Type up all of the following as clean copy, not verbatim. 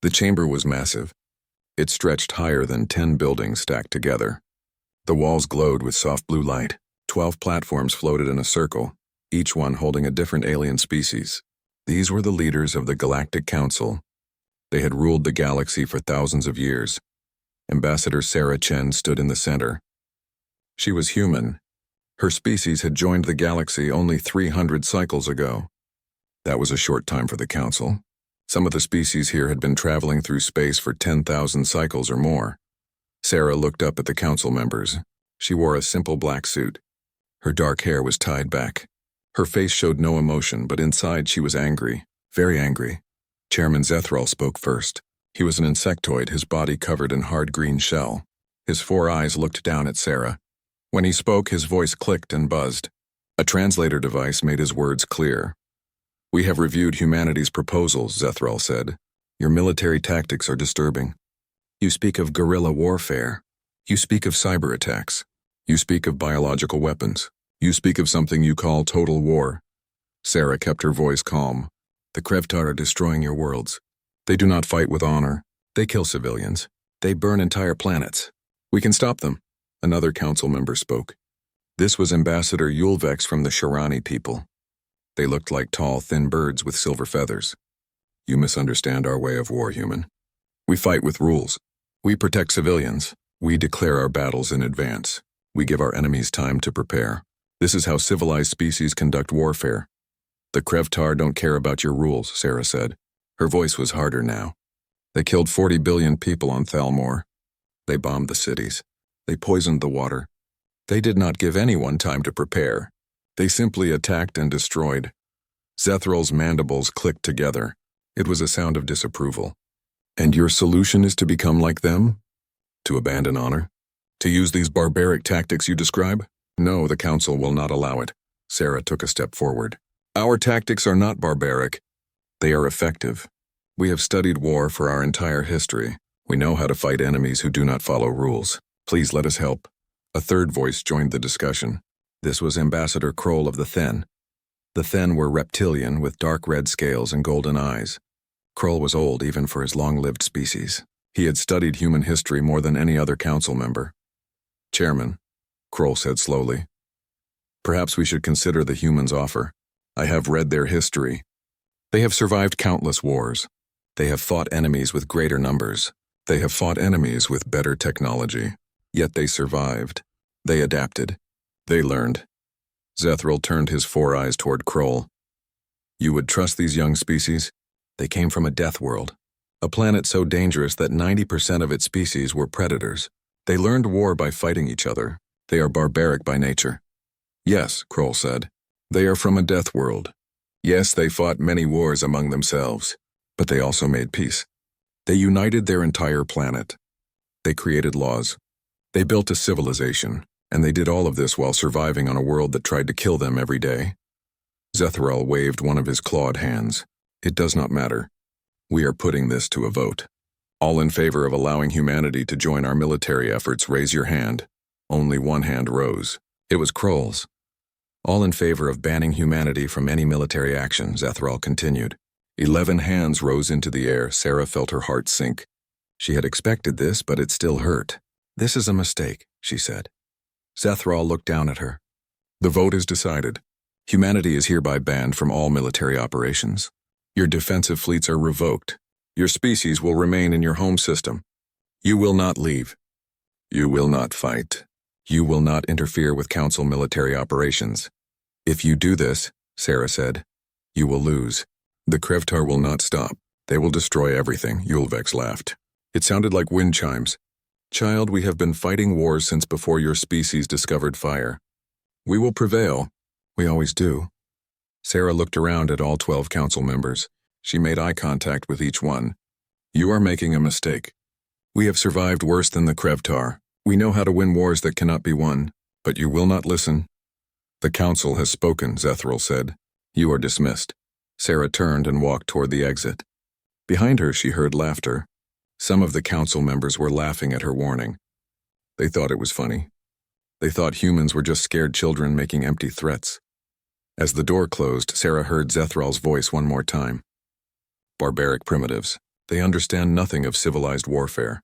The chamber was massive. It stretched higher than 10 buildings stacked together. The walls glowed with soft blue light. 12 platforms floated in a circle, each one holding a different alien species. These were the leaders of the Galactic Council. They had ruled the galaxy for thousands of years. Ambassador Sarah Chen stood in the center. She was human. Her species had joined the galaxy only 300 cycles ago. That was a short time for the Council. Some of the species here had been traveling through space for 10,000 cycles or more. Sarah looked up at the Council members. She wore a simple black suit. Her dark hair was tied back. Her face showed no emotion, but inside she was angry, very angry. Chairman Zethral spoke first. He was an insectoid, his body covered in hard green shell. His 4 eyes looked down at Sarah. When he spoke, his voice clicked and buzzed. A translator device made his words clear. "We have reviewed humanity's proposals," Zethral said. "Your military tactics are disturbing. You speak of guerrilla warfare. You speak of cyber attacks. You speak of biological weapons. You speak of something you call total war." Sarah kept her voice calm. "The Krevtar are destroying your worlds. They do not fight with honor. They kill civilians. They burn entire planets. We can stop them." Another council member spoke. This was Ambassador Yulvex from the Shirani people. They looked like tall, thin birds with silver feathers. "You misunderstand our way of war, human. We fight with rules. We protect civilians. We declare our battles in advance. We give our enemies time to prepare. This is how civilized species conduct warfare." "The Krevtar don't care about your rules," Sarah said. Her voice was harder now. "They killed 40 billion people on Thalmor. They bombed the cities. They poisoned the water. They did not give anyone time to prepare. They simply attacked and destroyed." Zethral's mandibles clicked together. It was a sound of disapproval. "And your solution is to become like them? To abandon honor? To use these barbaric tactics you describe?" "No, the Council will not allow it." Sarah took a step forward. "Our tactics are not barbaric. They are effective. We have studied war for our entire history. We know how to fight enemies who do not follow rules. Please let us help." A third voice joined the discussion. This was Ambassador Kroll of the Then. The Then were reptilian with dark red scales and golden eyes. Kroll was old even for his long-lived species. He had studied human history more than any other council member. "Chairman," Kroll said slowly, "perhaps we should consider the humans' offer. I have read their history. They have survived countless wars. They have fought enemies with greater numbers. They have fought enemies with better technology. Yet they survived. They adapted. They learned." Zethral turned his 4 eyes toward Kroll. "You would trust these young species? They came from a death world, a planet so dangerous that 90% of its species were predators. They learned war by fighting each other. They are barbaric by nature." "Yes," Kroll said. "They are from a death world. Yes, they fought many wars among themselves, but they also made peace. They united their entire planet. They created laws. They built a civilization, and they did all of this while surviving on a world that tried to kill them every day." Zethral waved one of his clawed hands. "It does not matter. We are putting this to a vote. All in favor of allowing humanity to join our military efforts, raise your hand." Only one hand rose. It was Kroll's. "All in favor of banning humanity from any military action," Zethral continued. 11 hands rose into the air. Sarah felt her heart sink. She had expected this, but it still hurt. "This is a mistake," she said. Zethral looked down at her. "The vote is decided. Humanity is hereby banned from all military operations. Your defensive fleets are revoked. Your species will remain in your home system. You will not leave. You will not fight. You will not interfere with Council military operations. If you do this," Sarah said, "you will lose. The Krevtar will not stop. They will destroy everything." Yulvex laughed. It sounded like wind chimes. "Child, we have been fighting wars since before your species discovered fire. We will prevail. We always do." Sarah looked around at all 12 council members. She made eye contact with each one. "You are making a mistake. We have survived worse than the Krevtar. We know how to win wars that cannot be won, but you will not listen." "The council has spoken," Zethral said. "You are dismissed." Sarah turned and walked toward the exit. Behind her, she heard laughter. Some of the council members were laughing at her warning. They thought it was funny. They thought humans were just scared children making empty threats. As the door closed, Sarah heard Zethral's voice one more time. "Barbaric primitives. They understand nothing of civilized warfare.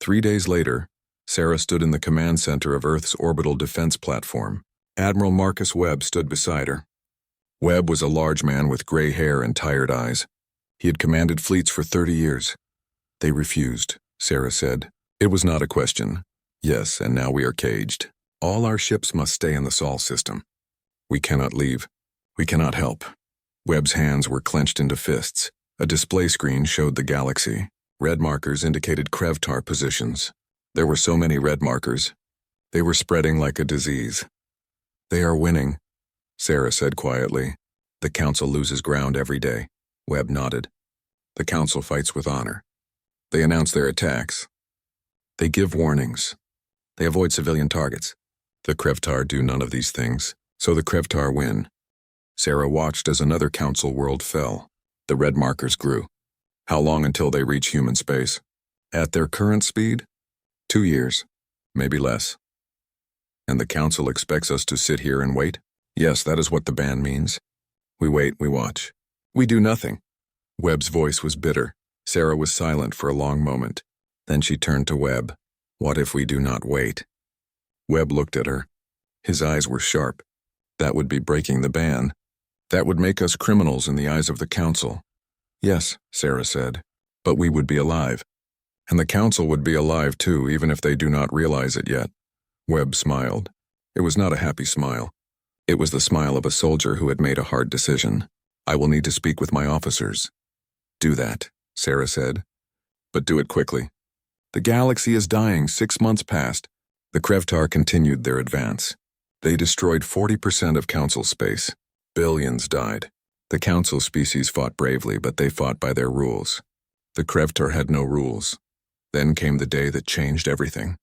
3 days later, Sarah stood in the command center of Earth's orbital defense platform. Admiral Marcus Webb stood beside her. Webb was a large man with gray hair and tired eyes. He had commanded fleets for 30 years. They refused, Sarah said. It was not a question. Yes, and now we are caged. All our ships must stay in the Sol system. We cannot leave. We cannot help. Webb's hands were clenched into fists. A display screen showed the galaxy. Red markers indicated Krevtar positions. There were so many red markers. They were spreading like a disease. They are winning, Sarah said quietly. The Council loses ground every day. Webb nodded. The Council fights with honor. They announce their attacks. They give warnings. They avoid civilian targets. The Krevtar do none of these things, so the Krevtar win. Sarah watched as another Council world fell. The red markers grew. How long until they reach human space? At their current speed? 2 years, maybe less. And the Council expects us to sit here and wait? Yes, that is what the ban means. We wait, we watch. We do nothing. Webb's voice was bitter. Sarah was silent for a long moment. Then she turned to Webb. What if we do not wait? Webb looked at her. His eyes were sharp. That would be breaking the ban. That would make us criminals in the eyes of the Council. Yes, Sarah said, but we would be alive. And the Council would be alive too, even if they do not realize it yet. Webb smiled. It was not a happy smile. It was the smile of a soldier who had made a hard decision. I will need to speak with my officers. Do that, Sarah said. But do it quickly. The galaxy is dying. 6 months passed. The Krevtar continued their advance. They destroyed 40% of Council space. Billions died. The Council species fought bravely, but they fought by their rules. The Krevtar had no rules. Then came the day that changed everything.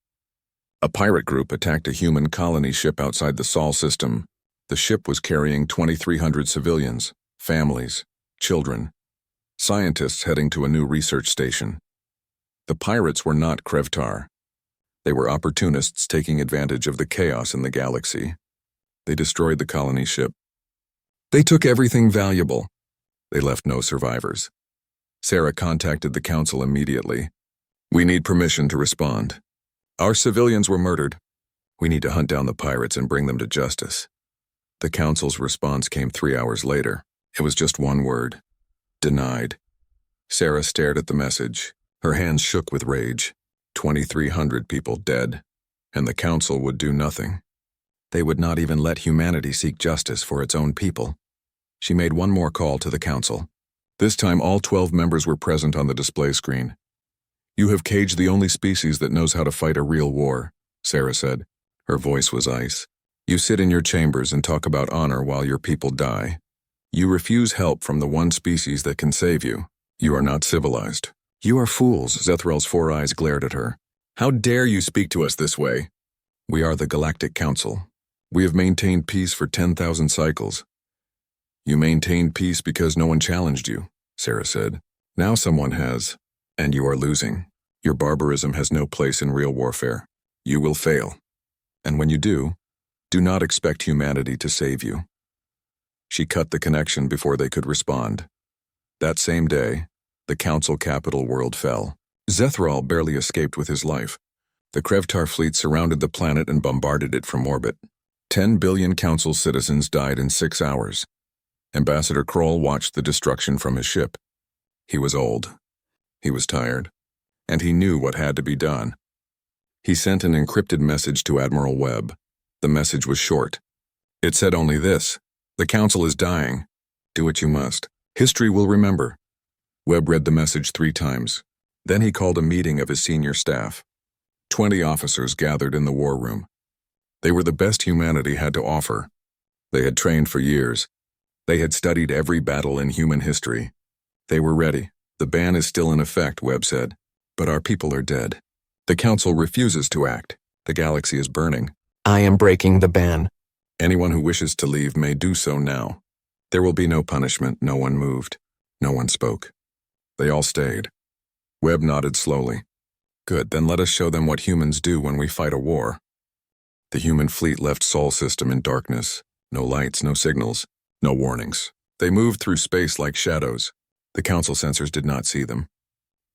A pirate group attacked a human colony ship outside the Sol system. The ship was carrying 2,300 civilians, families, children, scientists heading to a new research station. The pirates were not Krevtar. They were opportunists taking advantage of the chaos in the galaxy. They destroyed the colony ship. They took everything valuable. They left no survivors. Sarah contacted the Council immediately. We need permission to respond. Our civilians were murdered. We need to hunt down the pirates and bring them to justice. The Council's response came 3 hours later. It was just one word. Denied. Sarah stared at the message. Her hands shook with rage. 2,300 people dead. And the Council would do nothing. They would not even let humanity seek justice for its own people. She made one more call to the Council. This time all 12 members were present on the display screen. You have caged the only species that knows how to fight a real war, Sarah said. Her voice was ice. You sit in your chambers and talk about honor while your people die. You refuse help from the one species that can save you. You are not civilized. You are fools, Zethrel's 4 eyes glared at her. How dare you speak to us this way? We are the Galactic Council. We have maintained peace for 10,000 cycles. You maintained peace because no one challenged you, Sarah said. Now someone has, and you are losing. Your barbarism has no place in real warfare. You will fail. And when you do not expect humanity to save you. She cut the connection before they could respond. That same day, the Council capital world fell. Zethrel barely escaped with his life. The Krevtar fleet surrounded the planet and bombarded it from orbit. 10 billion Council citizens died in 6 hours. Ambassador Kroll watched the destruction from his ship. He was old. He was tired. And he knew what had to be done. He sent an encrypted message to Admiral Webb. The message was short. It said only this: the Council is dying. Do what you must. History will remember. Webb read the message 3 times. Then he called a meeting of his senior staff. 20 officers gathered in the war room. They were the best humanity had to offer. They had trained for years. They had studied every battle in human history. They were ready. The ban is still in effect, Webb said. But our people are dead. The Council refuses to act. The galaxy is burning. I am breaking the ban. Anyone who wishes to leave may do so now. There will be no punishment. No one moved. No one spoke. They all stayed. Webb nodded slowly. Good, then let us show them what humans do when we fight a war. The human fleet left Sol system in darkness. No lights, no signals, no warnings. They moved through space like shadows. The Council sensors did not see them.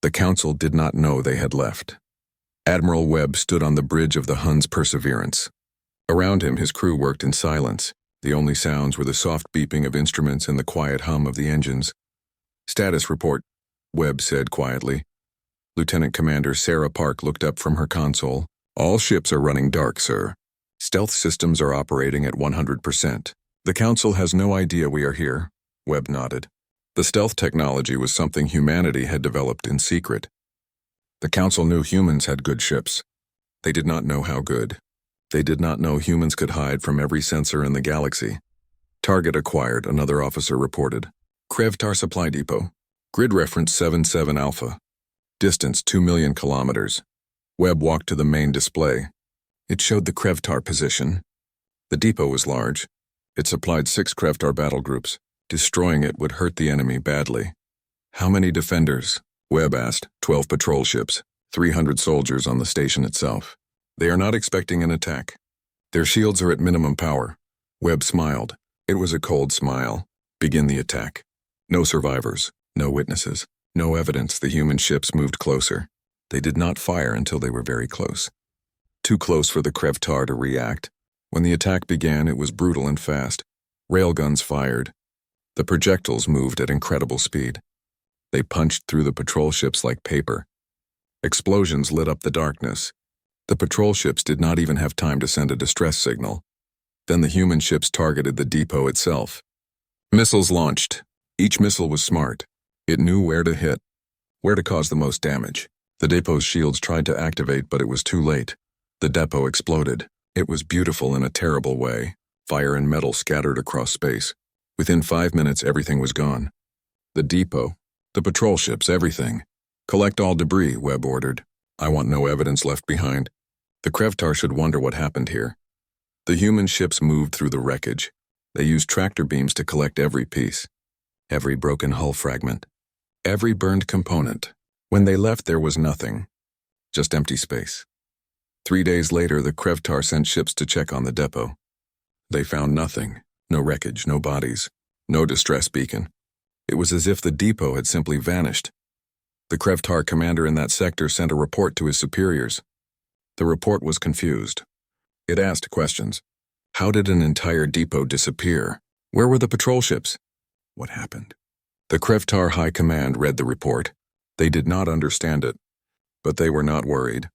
The Council did not know they had left. Admiral Webb stood on the bridge of the Hun's Perseverance. Around him, his crew worked in silence. The only sounds were the soft beeping of instruments and the quiet hum of the engines. "Status report," Webb said quietly. Lieutenant Commander Sarah Park looked up from her console. "All ships are running dark, sir. Stealth systems are operating at 100%. The Council has no idea we are here," Webb nodded. The stealth technology was something humanity had developed in secret. The Council knew humans had good ships. They did not know how good. They did not know humans could hide from every sensor in the galaxy. "Target acquired," another officer reported. "Krevtar Supply Depot. Grid reference 77 Alpha. Distance 2 million kilometers." Webb walked to the main display. It showed the Krevtar position. The depot was large. It supplied 6 Krevtar battle groups. Destroying it would hurt the enemy badly. "How many defenders?" Webb asked. 12 patrol ships, 300 soldiers on the station itself. "They are not expecting an attack. Their shields are at minimum power." Webb smiled. It was a cold smile. "Begin the attack." No survivors, no witnesses, no evidence the human ships moved closer. They did not fire until they were very close. Too close for the Krevtar to react. When the attack began, it was brutal and fast. Railguns fired. The projectiles moved at incredible speed. They punched through the patrol ships like paper. Explosions lit up the darkness. The patrol ships did not even have time to send a distress signal. Then the human ships targeted the depot itself. Missiles launched. Each missile was smart. It knew where to hit, where to cause the most damage. The depot's shields tried to activate, but it was too late. The depot exploded. It was beautiful in a terrible way. Fire and metal scattered across space. Within 5 minutes, everything was gone. The depot, the patrol ships, everything. "Collect all debris," Webb ordered. "I want no evidence left behind. The Krevtar should wonder what happened here." The human ships moved through the wreckage. They used tractor beams to collect every piece, every broken hull fragment, every burned component. When they left, there was nothing, just empty space. 3 days later, the Krevtar sent ships to check on the depot. They found nothing. No wreckage, no bodies, no distress beacon. It was as if the depot had simply vanished. The Krevtar commander in that sector sent a report to his superiors. The report was confused. It asked questions. How did an entire depot disappear? Where were the patrol ships? What happened? The Krevtar High Command read the report. They did not understand it, but they were not worried.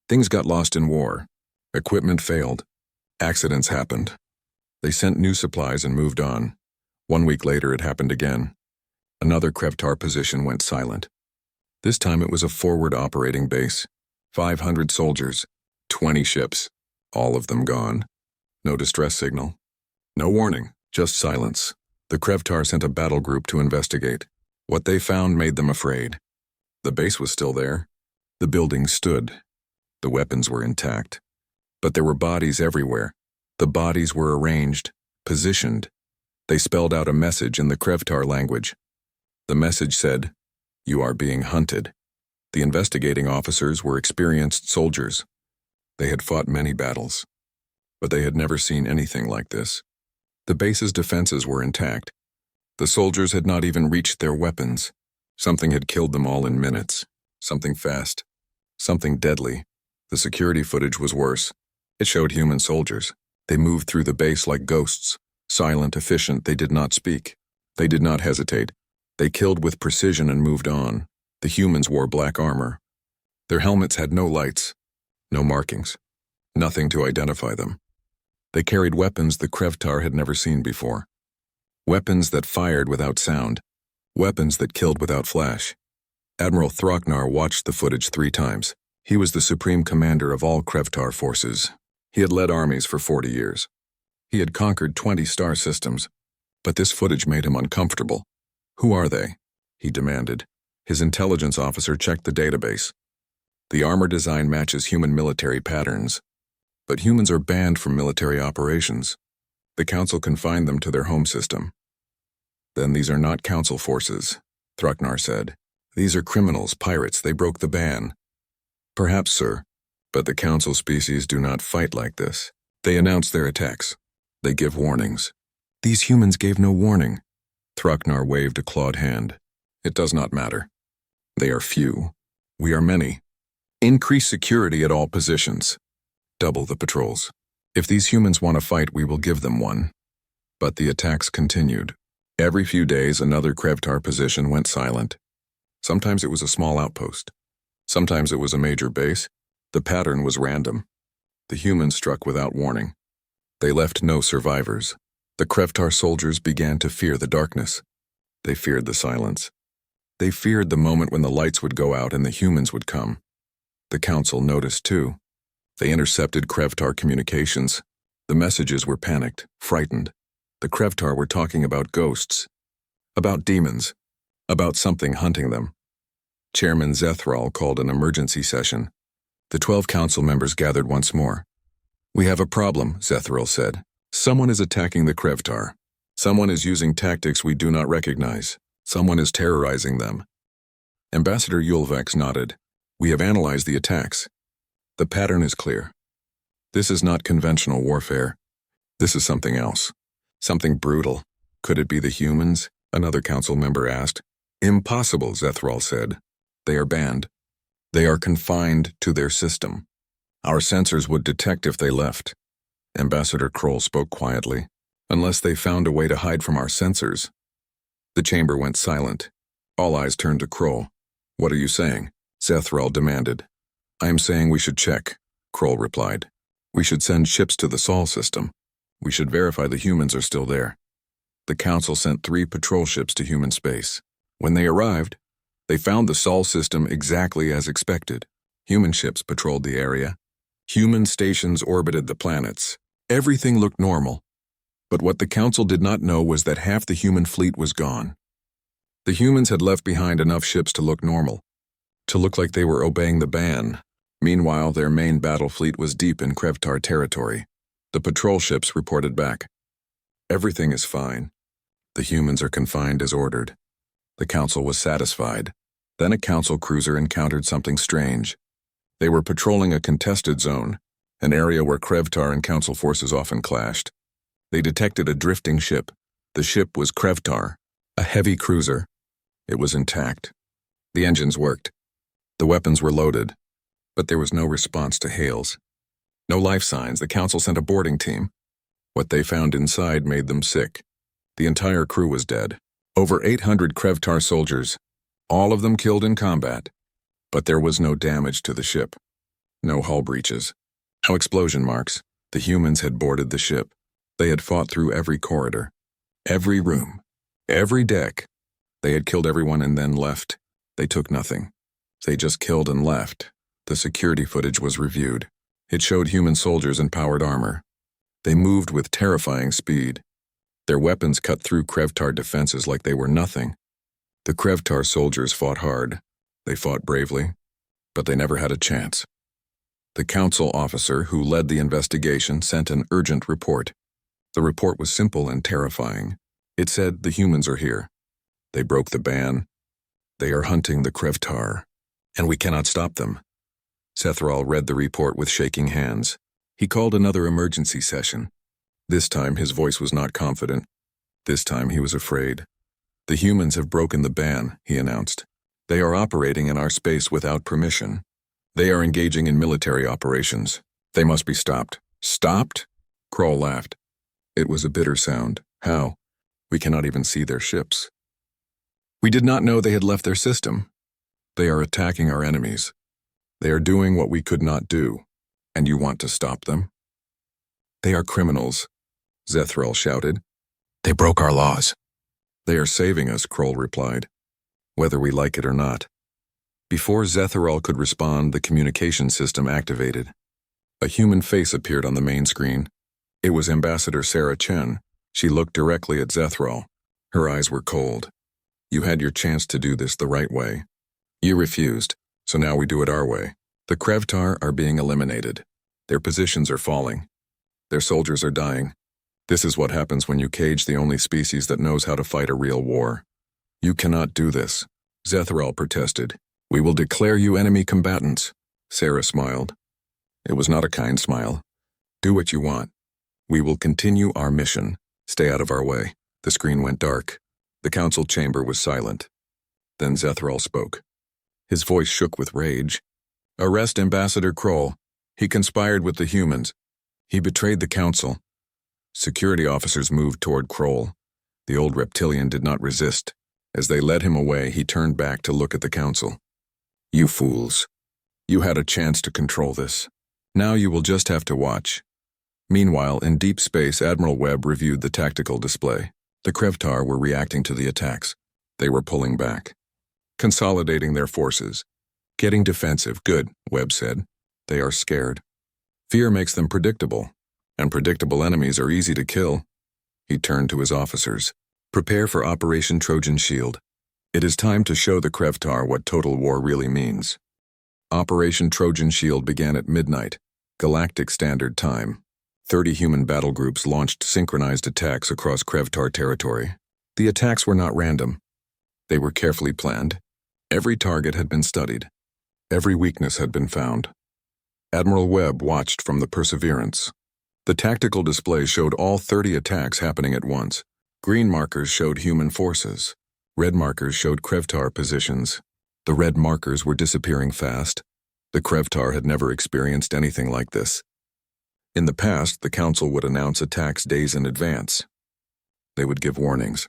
Things got lost in war. Equipment failed. Accidents happened. They sent new supplies and moved on. 1 week later, it happened again. Another Krevtar position went silent. This time it was a forward operating base. 500 soldiers, 20 ships, all of them gone. No distress signal. No warning, just silence. The Krevtar sent a battle group to investigate. What they found made them afraid. The base was still there. The buildings stood. The weapons were intact. But there were bodies everywhere. The bodies were arranged, positioned. They spelled out a message in the Krevtar language. The message said, "You are being hunted." The investigating officers were experienced soldiers. They had fought many battles, but they had never seen anything like this. The base's defenses were intact. The soldiers had not even reached their weapons. Something had killed them all in minutes. Something fast. Something deadly. The security footage was worse. It showed human soldiers. They moved through the base like ghosts. Silent, efficient, they did not speak. They did not hesitate. They killed with precision and moved on. The humans wore black armor. Their helmets had no lights, no markings, nothing to identify them. They carried weapons the Krevtar had never seen before. Weapons that fired without sound. Weapons that killed without flash. Admiral Throcknar watched the footage 3 times. He was the supreme commander of all Krevtar forces. He had led armies for 40 years. He had conquered 20 star systems, but this footage made him uncomfortable. "Who are they?" he demanded. His intelligence officer checked the database. The armor design matches human military patterns, but humans are banned from military operations. The Council confined them to their home system. "Then these are not Council forces," Throcknar said. "These are criminals, pirates. They broke the ban." "Perhaps, sir, but the Council species do not fight like this. They announce their attacks. They give warnings." "These humans gave no warning." Throcknar waved a clawed hand. "It does not matter. They are few. We are many. Increase security at all positions. Double the patrols. If these humans want to fight, we will give them one. But the attacks continued. Every few days, another Krevtar position went silent. Sometimes it was a small outpost. Sometimes it was a major base. The pattern was random. The humans struck without warning. They left no survivors. The Krevtar soldiers began to fear the darkness. They feared the silence. They feared the moment when the lights would go out and the humans would come. The council noticed too. They intercepted Krevtar communications. The messages were panicked, frightened. The Krevtar were talking about ghosts, about demons, about something hunting them. Chairman Zethral called an emergency session. The 12 council members gathered once more. "We have a problem," Zethral said. "Someone is attacking the Krevtar. Someone is using tactics we do not recognize. Someone is terrorizing them." Ambassador Yulvex nodded. "We have analyzed the attacks. The pattern is clear. This is not conventional warfare. This is something else. Something brutal. Could it be the humans?" another council member asked. "Impossible," Zethral said. "They are banned. They are confined to their system. Our sensors would detect if they left." Ambassador Kroll spoke quietly. "Unless they found a way to hide from our sensors." The chamber went silent. All eyes turned to Kroll. "What are you saying?" Zethral demanded. "I am saying we should check," Kroll replied. "We should send ships to the Sol system. We should verify the humans are still there." The council sent 3 patrol ships to human space. When they arrived, they found the Sol system exactly as expected. Human ships patrolled the area. Human stations orbited the planets. Everything looked normal. But what the council did not know was that half the human fleet was gone. The humans had left behind enough ships to look normal, to look like they were obeying the ban. Meanwhile, their main battle fleet was deep in Krevtar territory. The patrol ships reported back. "Everything is fine. The humans are confined as ordered." The council was satisfied. Then a council cruiser encountered something strange. They were patrolling a contested zone, an area where Krevtar and council forces often clashed. They detected a drifting ship. The ship was Krevtar, a heavy cruiser. It was intact. The engines worked. The weapons were loaded. But there was no response to hails. No life signs. The council sent a boarding team. What they found inside made them sick. The entire crew was dead. Over 800 Krevtar soldiers, all of them killed in combat. But there was no damage to the ship. No hull breaches. No explosion marks. The humans had boarded the ship. They had fought through every corridor, every room, every deck. They had killed everyone and then left. They took nothing. They just killed and left. The security footage was reviewed. It showed human soldiers in powered armor. They moved with terrifying speed. Their weapons cut through Krevtar defenses like they were nothing. The Krevtar soldiers fought hard. They fought bravely, but they never had a chance. The council officer who led the investigation sent an urgent report. The report was simple and terrifying. It said, "The humans are here. They broke the ban. They are hunting the Krevtar, and we cannot stop them." Zethral read the report with shaking hands. He called another emergency session. This time his voice was not confident. This time he was afraid. "The humans have broken the ban," he announced. "They are operating in our space without permission. They are engaging in military operations. They must be stopped." "Stopped?" Kroll laughed. It was a bitter sound. "How? We cannot even see their ships. We did not know they had left their system. They are attacking our enemies. They are doing what we could not do, and you want to stop them?" "They are criminals," Zethral shouted. "They broke our laws." "They are saving us," Kroll replied, "whether we like it or not." Before Zethral could respond, the communication system activated. A human face appeared on the main screen. It was Ambassador Sarah Chen. She looked directly at Zethral. Her eyes were cold. "You had your chance to do this the right way. You refused, so now we do it our way. The Krevtar are being eliminated. Their positions are falling. Their soldiers are dying. This is what happens when you cage the only species that knows how to fight a real war. You cannot do this," Zethral protested. "We will declare you enemy combatants." Sarah smiled. It was not a kind smile. "Do what you want. We will continue our mission. Stay out of our way." The screen went dark. The council chamber was silent. Then Zethral spoke. His voice shook with rage. "Arrest Ambassador Kroll. He conspired with the humans. He betrayed the council." Security officers moved toward Kroll. The old reptilian did not resist. As they led him away, he turned back to look at the council. "You fools. You had a chance to control this. Now you will just have to watch." Meanwhile, in deep space, Admiral Webb reviewed the tactical display. The Krevtar were reacting to the attacks. They were pulling back, consolidating their forces. "Getting defensive. Good," Webb said. "They are scared. Fear makes them predictable, and predictable enemies are easy to kill." He turned to his officers. "Prepare for Operation Trojan Shield. It is time to show the Krevtar what total war really means." Operation Trojan Shield began at midnight, Galactic Standard Time. 30 human battle groups launched synchronized attacks across Krevtar territory. The attacks were not random. They were carefully planned. Every target had been studied. Every weakness had been found. Admiral Webb watched from the Perseverance. The tactical display showed all 30 attacks happening at once. Green markers showed human forces. Red markers showed Krevtar positions. The red markers were disappearing fast. The Krevtar had never experienced anything like this. In the past, the Council would announce attacks days in advance. They would give warnings.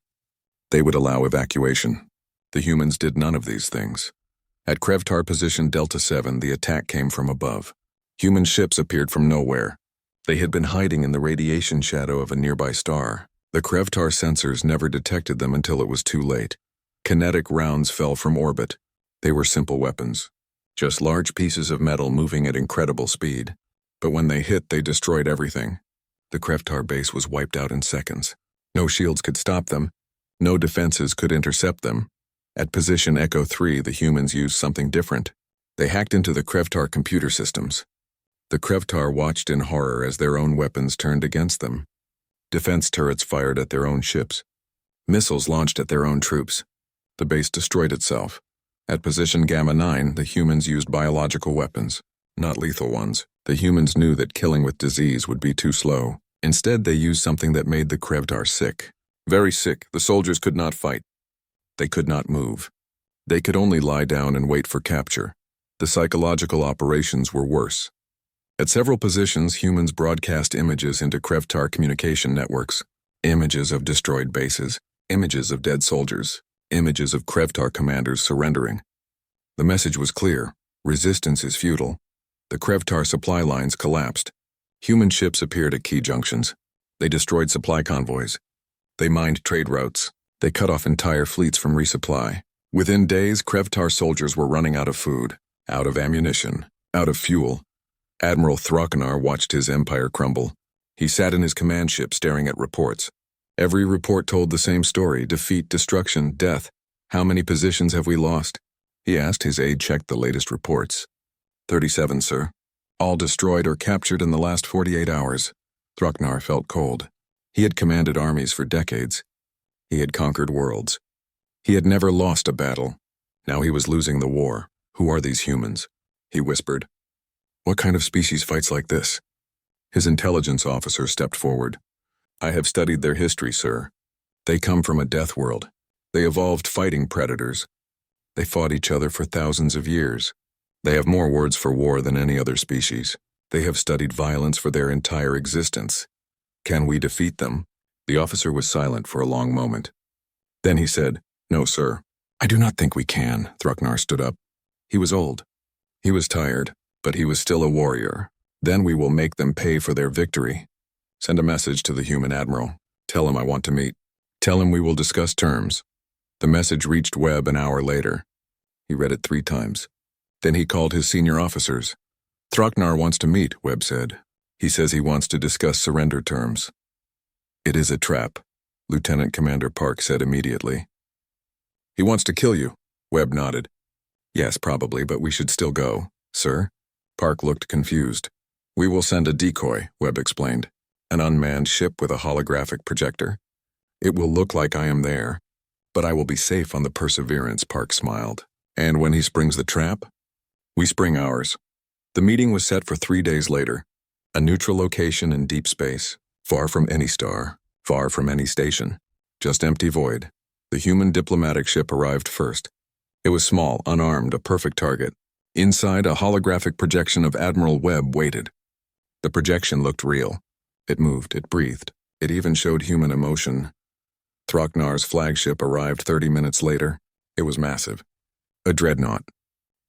They would allow evacuation. The humans did none of these things. At Krevtar position Delta 7, the attack came from above. Human ships appeared from nowhere. They had been hiding in the radiation shadow of a nearby star. The Krevtar sensors never detected them until it was too late. Kinetic rounds fell from orbit. They were simple weapons, just large pieces of metal moving at incredible speed. But when they hit, they destroyed everything. The Krevtar base was wiped out in seconds. No shields could stop them. No defenses could intercept them. At position Echo 3, the humans used something different. They hacked into the Krevtar computer systems. The Krevtar watched in horror as their own weapons turned against them. Defense turrets fired at their own ships. Missiles launched at their own troops. The base destroyed itself. At position Gamma 9, the humans used biological weapons, not lethal ones. The humans knew that killing with disease would be too slow. Instead, they used something that made the Krevtar sick. Very sick. The soldiers could not fight. They could not move. They could only lie down and wait for capture. The psychological operations were worse. At several positions, humans broadcast images into Krevtar communication networks. Images of destroyed bases. Images of dead soldiers. Images of Krevtar commanders surrendering. The message was clear. Resistance is futile. The Krevtar supply lines collapsed. Human ships appeared at key junctions. They destroyed supply convoys. They mined trade routes. They cut off entire fleets from resupply. Within days, Krevtar soldiers were running out of food, out of ammunition, out of fuel. Admiral Throcknar watched his empire crumble. He sat in his command ship staring at reports. Every report told the same story: defeat, destruction, death. "How many positions have we lost?" he asked. His aide checked the latest reports. 37, sir. All destroyed or captured in the last 48 hours. Throcknar felt cold. He had commanded armies for decades. He had conquered worlds. He had never lost a battle. Now he was losing the war. "Who are these humans?" he whispered. "What kind of species fights like this?" His intelligence officer stepped forward. "I have studied their history, sir. They come from a death world. They evolved fighting predators. They fought each other for thousands of years. They have more words for war than any other species. They have studied violence for their entire existence. Can we defeat them?" The officer was silent for a long moment. Then he said, "No, sir. I do not think we can." Throcknar stood up. He was old. He was tired, but he was still a warrior. "Then we will make them pay for their victory. Send a message to the human admiral. Tell him I want to meet. Tell him we will discuss terms." The message reached Webb an hour later. He read it 3 times. Then he called his senior officers. "Throcknar wants to meet," Webb said. "He says he wants to discuss surrender terms." "It is a trap," Lieutenant Commander Park said immediately. "He wants to kill you," Webb nodded. "Yes, probably, but we should still go." "Sir?" Park looked confused. "We will send a decoy," Webb explained. "An unmanned ship with a holographic projector. It will look like I am there, but I will be safe on the Perseverance," Park smiled. "And when he springs the trap, we spring ours." The meeting was set for 3 days later. A neutral location in deep space, far from any star, far from any station. Just empty void. The human diplomatic ship arrived first. It was small, unarmed, a perfect target. Inside, a holographic projection of Admiral Webb waited. The projection looked real. It moved, it breathed. It even showed human emotion. Throcknar's flagship arrived 30 minutes later. It was massive. A dreadnought.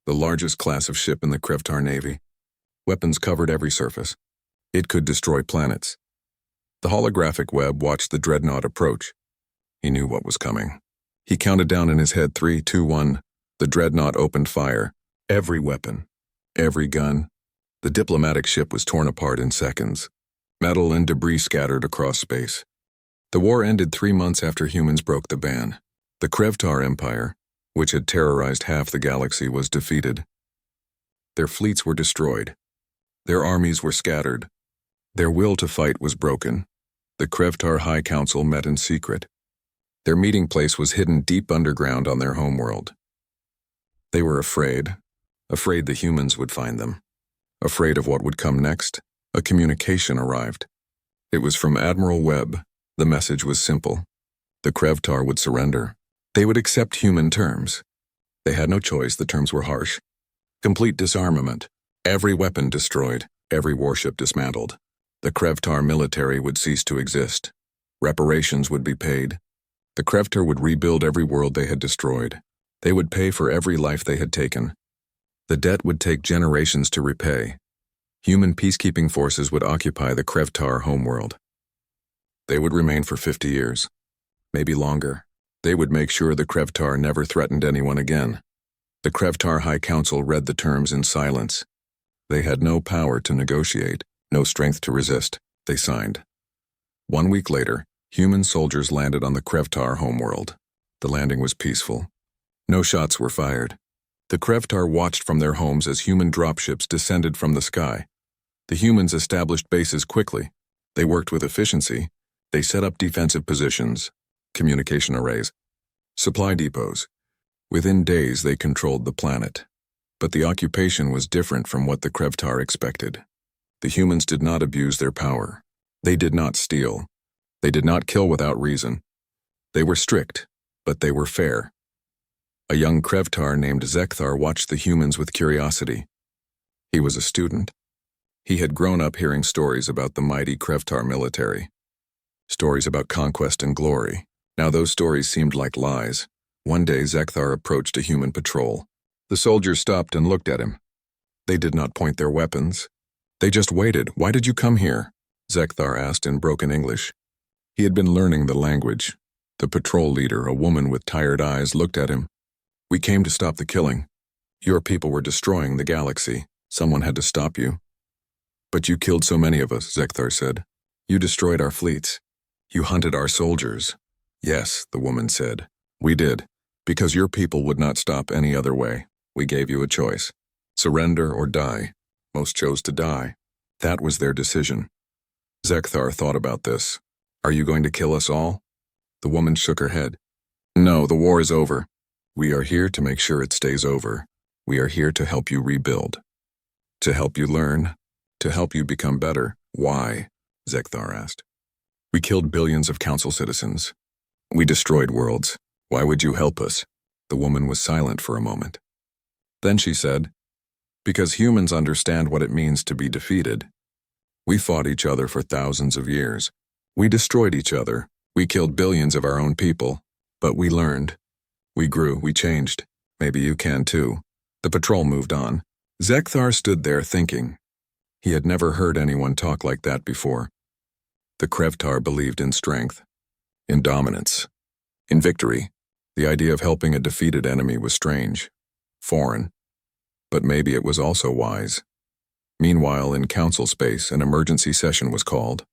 The largest class of ship in the Krevtar Navy. Weapons covered every surface. It could destroy planets. The holographic Webb watched the dreadnought approach. He knew what was coming. He counted down in his head 3, 2, 1. The dreadnought opened fire. Every weapon. Every gun. The diplomatic ship was torn apart in seconds. Metal and debris scattered across space. The war ended 3 months after humans broke the ban. The Krevtar Empire, which had terrorized half the galaxy, was defeated. Their fleets were destroyed. Their armies were scattered. Their will to fight was broken. The Krevtar High Council met in secret. Their meeting place was hidden deep underground on their homeworld. They were afraid the humans would find them. Afraid of what would come next, a communication arrived. It was from Admiral Webb. The message was simple. The Krevtar would surrender. They would accept human terms. They had no choice, the terms were harsh. Complete disarmament. Every weapon destroyed. Every warship dismantled. The Krevtar military would cease to exist. Reparations would be paid. The Krevtar would rebuild every world they had destroyed. They would pay for every life they had taken. The debt would take generations to repay. Human peacekeeping forces would occupy the Krevtar homeworld. They would remain for 50 years, maybe longer. They would make sure the Krevtar never threatened anyone again. The Krevtar High Council read the terms in silence. They had no power to negotiate, no strength to resist. They signed. 1 week later, human soldiers landed on the Krevtar homeworld. The landing was peaceful. No shots were fired. The Krevtar watched from their homes as human dropships descended from the sky. The humans established bases quickly. They worked with efficiency. They set up defensive positions, communication arrays, supply depots. Within days, they controlled the planet. But the occupation was different from what the Krevtar expected. The humans did not abuse their power. They did not steal. They did not kill without reason. They were strict, but they were fair. A young Krevtar named Zekthar watched the humans with curiosity. He was a student. He had grown up hearing stories about the mighty Krevtar military. Stories about conquest and glory. Now those stories seemed like lies. One day Zekthar approached a human patrol. The soldiers stopped and looked at him. They did not point their weapons. They just waited. "Why did you come here?" Zekthar asked in broken English. He had been learning the language. The patrol leader, a woman with tired eyes, looked at him. "We came to stop the killing. Your people were destroying the galaxy. Someone had to stop you." "But you killed so many of us," Zekthar said. "You destroyed our fleets. You hunted our soldiers." "Yes," the woman said. "We did. Because your people would not stop any other way. We gave you a choice. Surrender or die. Most chose to die. That was their decision." Zekthar thought about this. "Are you going to kill us all?" The woman shook her head. "No, the war is over. We are here to make sure it stays over. We are here to help you rebuild. To help you learn. To help you become better." "Why?" Zekthar asked. "We killed billions of council citizens. We destroyed worlds. Why would you help us?" The woman was silent for a moment. Then she said, "Because humans understand what it means to be defeated. We fought each other for thousands of years. We destroyed each other. We killed billions of our own people. But we learned. We grew, we changed. Maybe you can too." The patrol moved on. Zekthar stood there thinking. He had never heard anyone talk like that before. The Krevtar believed in strength, in dominance, in victory. The idea of helping a defeated enemy was strange, foreign, but maybe it was also wise. Meanwhile, in council space, an emergency session was called.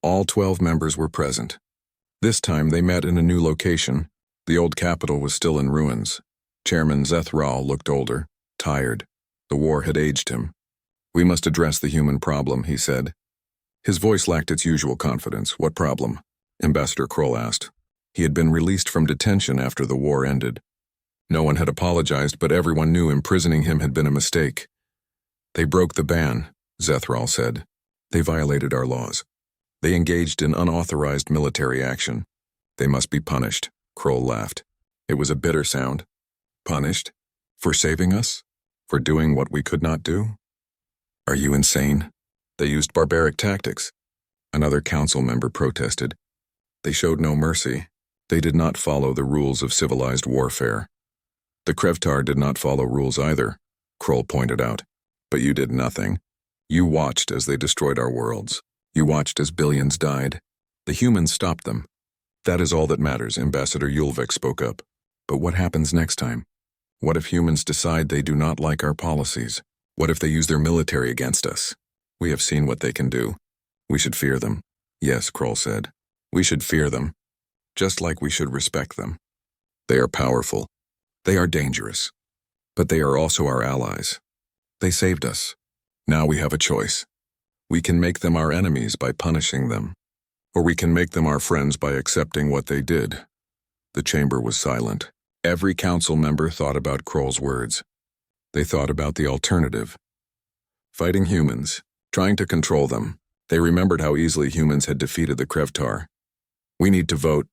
All 12 members were present. This time they met in a new location. The old capital was still in ruins. Chairman Zethral looked older, tired. The war had aged him. "We must address the human problem," he said. His voice lacked its usual confidence. "What problem?" Ambassador Kroll asked. He had been released from detention after the war ended. No one had apologized, but everyone knew imprisoning him had been a mistake. "They broke the ban," Zethral said. "They violated our laws. They engaged in unauthorized military action. They must be punished." Kroll laughed. It was a bitter sound. Punished? For saving us? For doing what we could not do? Are you insane? They used barbaric tactics. Another council member protested. They showed no mercy. They did not follow the rules of civilized warfare. The Krevtar did not follow rules either, Kroll pointed out. But you did nothing. You watched as they destroyed our worlds. You watched as billions died. The humans stopped them. That is all that matters, Ambassador Yulvik spoke up. But what happens next time? What if humans decide they do not like our policies? What if they use their military against us? We have seen what they can do. We should fear them. Yes, Kroll said. We should fear them. Just like we should respect them. They are powerful. They are dangerous. But they are also our allies. They saved us. Now we have a choice. We can make them our enemies by punishing them. Or we can make them our friends by accepting what they did. The chamber was silent. Every council member thought about Kroll's words. They thought about the alternative. Fighting humans, trying to control them. They remembered how easily humans had defeated the Krevtar. We need to vote,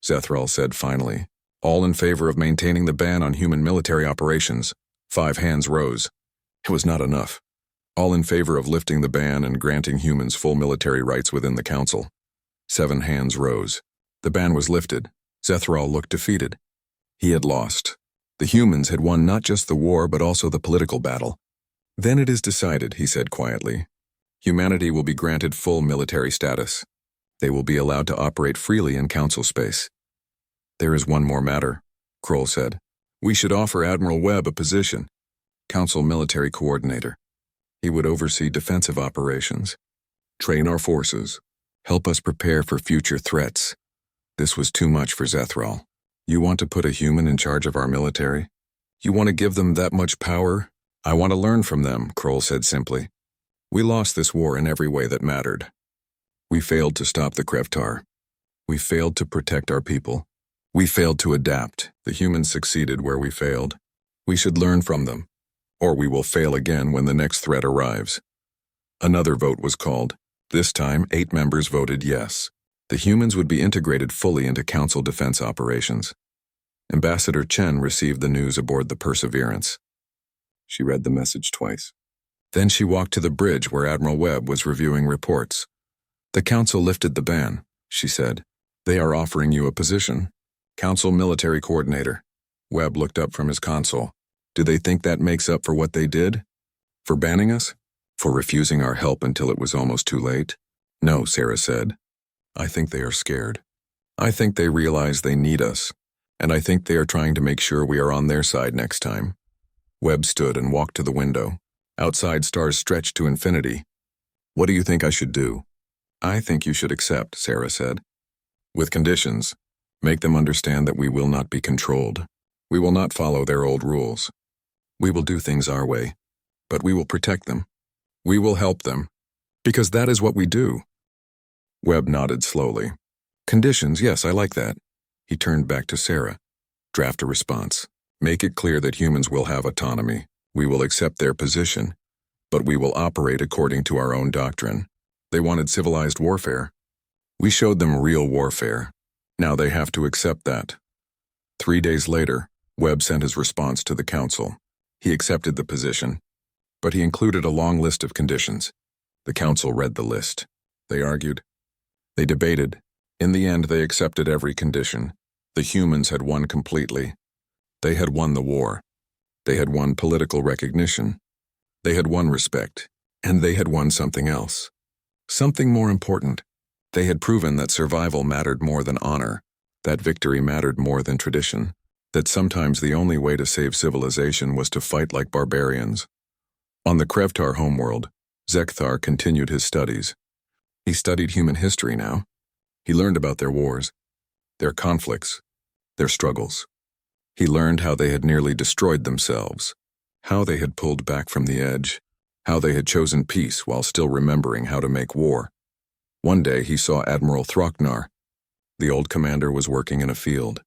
Zethral said finally. All in favor of maintaining the ban on human military operations. 5 hands rose. It was not enough. All in favor of lifting the ban and granting humans full military rights within the council. 7 hands rose. The ban was lifted. Zethral looked defeated. He had lost. The humans had won not just the war but also the political battle. Then it is decided, he said quietly. Humanity will be granted full military status. They will be allowed to operate freely in council space. There is one more matter, Kroll said. We should offer Admiral Webb a position, Council Military Coordinator. He would oversee defensive operations, train our forces, help us prepare for future threats. This was too much for Zethral. You want to put a human in charge of our military? You want to give them that much power? I want to learn from them, Kroll said simply. We lost this war in every way that mattered. We failed to stop the Krevtar. We failed to protect our people. We failed to adapt. The humans succeeded where we failed. We should learn from them, or we will fail again when the next threat arrives. Another vote was called. This time, 8 members voted yes. The humans would be integrated fully into Council defense operations. Ambassador Chen received the news aboard the Perseverance. She read the message twice. Then she walked to the bridge where Admiral Webb was reviewing reports. The Council lifted the ban, she said. They are offering you a position. Council Military Coordinator. Webb looked up from his console. Do they think that makes up for what they did? For banning us? For refusing our help until it was almost too late? No, Sarah said. I think they are scared. I think they realize they need us, and I think they are trying to make sure we are on their side next time. Webb stood and walked to the window. Outside, stars stretched to infinity. What do you think I should do? I think you should accept, Sarah said. With conditions. Make them understand that we will not be controlled. We will not follow their old rules. We will do things our way, but we will protect them. We will help them, because that is what we do. Webb nodded slowly. Conditions, yes, I like that. He turned back to Sarah. Draft a response. Make it clear that humans will have autonomy. We will accept their position, but we will operate according to our own doctrine. They wanted civilized warfare. We showed them real warfare. Now they have to accept that. 3 days later, Webb sent his response to the council. He accepted the position, but he included a long list of conditions. The council read the list. They argued. They debated. In the end, they accepted every condition. The humans had won completely. They had won the war. They had won political recognition. They had won respect. And they had won something else. Something more important. They had proven that survival mattered more than honor, that victory mattered more than tradition, that sometimes the only way to save civilization was to fight like barbarians. On the Krevtar homeworld, Zekthar continued his studies. He studied human history now. He learned about their wars, their conflicts, their struggles. He learned how they had nearly destroyed themselves, how they had pulled back from the edge, how they had chosen peace while still remembering how to make war. One day he saw Admiral Throcknar. The old commander was working in a field,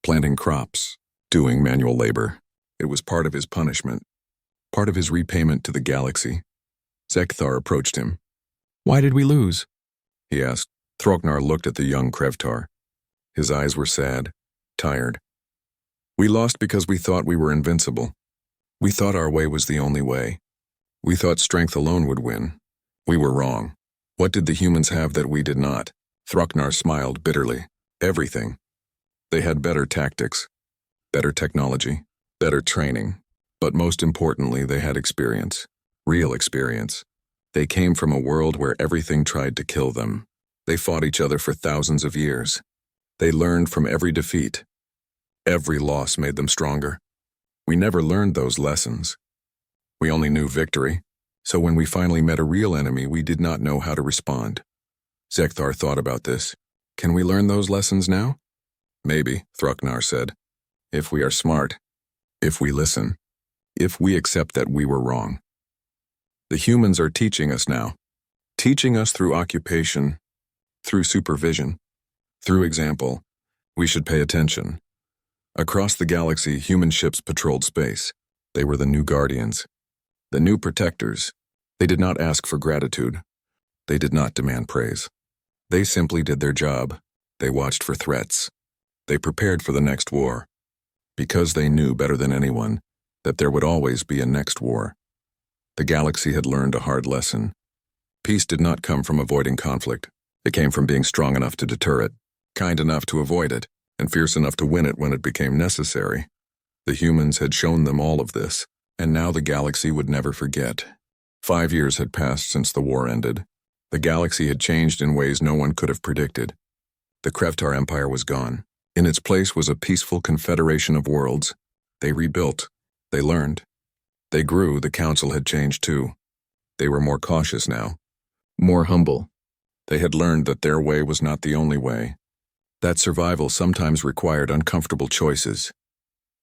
planting crops, doing manual labor. It was part of his punishment, part of his repayment to the galaxy. Zekthar approached him. Why did we lose? He asked. Throcknar looked at the young Krevtar. His eyes were sad, tired. We lost because we thought we were invincible. We thought our way was the only way. We thought strength alone would win. We were wrong. What did the humans have that we did not? Thrucknar smiled bitterly. Everything. They had better tactics, better technology, better training, but most importantly, they had experience. Real experience. They came from a world where everything tried to kill them. They fought each other for thousands of years. They learned from every defeat. Every loss made them stronger. We never learned those lessons. We only knew victory, so when we finally met a real enemy, we did not know how to respond. Zekthar thought about this. Can we learn those lessons now? Maybe, Thrucknar said. If we are smart. If we listen. If we accept that we were wrong. The humans are teaching us now. Teaching us through occupation, through supervision, through example. We should pay attention. Across the galaxy, human ships patrolled space. They were the new guardians, the new protectors. They did not ask for gratitude. They did not demand praise. They simply did their job. They watched for threats. They prepared for the next war. Because they knew better than anyone that there would always be a next war. The galaxy had learned a hard lesson. Peace did not come from avoiding conflict. It came from being strong enough to deter it, kind enough to avoid it, and fierce enough to win it when it became necessary. The humans had shown them all of this, and now the galaxy would never forget. 5 years had passed since the war ended. The galaxy had changed in ways no one could have predicted. The Krevtar Empire was gone. In its place was a peaceful confederation of worlds. They rebuilt. They learned. They grew. The council had changed too. They were more cautious now. More humble. They had learned that their way was not the only way. That survival sometimes required uncomfortable choices.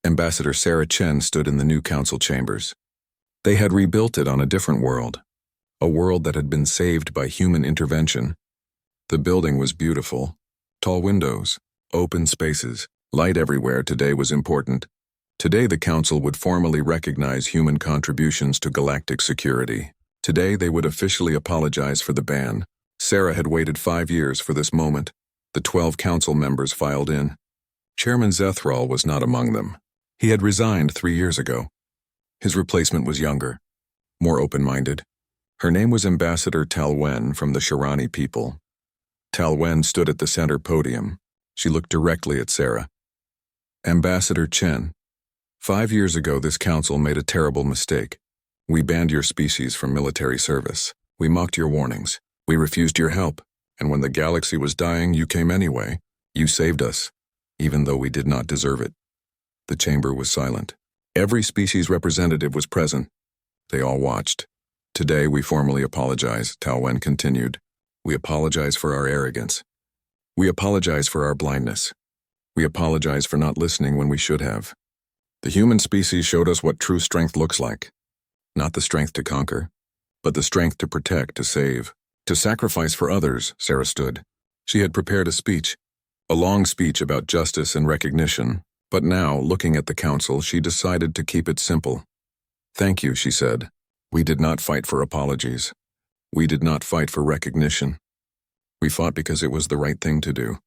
Ambassador Sarah Chen stood in the new council chambers. They had rebuilt it on a different world, a world that had been saved by human intervention. The building was beautiful. Tall windows, open spaces, light everywhere. Today was important. Today the council would formally recognize human contributions to galactic security. Today they would officially apologize for the ban. Sarah had waited 5 years for this moment. The 12 council members filed in. Chairman Zethral was not among them. He had resigned 3 years ago. His replacement was younger, more open-minded. Her name was Ambassador Talwen from the Shirani people. Talwen stood at the center podium. She looked directly at Sarah. Ambassador Chen, 5 years ago this council made a terrible mistake. We banned your species from military service. We mocked your warnings. We refused your help. And when the galaxy was dying, you came anyway. You saved us, even though we did not deserve it. The chamber was silent. Every species representative was present. They all watched. Today we formally apologize, Talwen continued. We apologize for our arrogance. We apologize for our blindness. We apologize for not listening when we should have. The human species showed us what true strength looks like. Not the strength to conquer, but the strength to protect, to save. To sacrifice for others, Sarah stood. She had prepared a speech, a long speech about justice and recognition, but now, looking at the council, she decided to keep it simple. Thank you, she said. We did not fight for apologies. We did not fight for recognition. We fought because it was the right thing to do.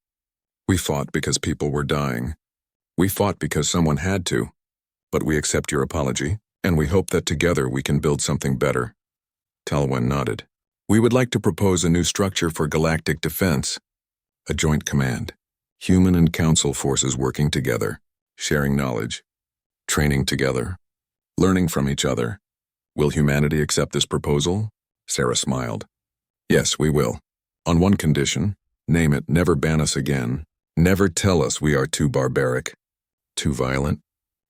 We fought because people were dying. We fought because someone had to. But we accept your apology, and we hope that together we can build something better. Talwen nodded. We would like to propose a new structure for galactic defense. A joint command. Human and council forces working together, sharing knowledge, training together, learning from each other. Will humanity accept this proposal? Sarah smiled. Yes, we will. On one condition. Name it, never ban us again. Never tell us we are too barbaric, too violent,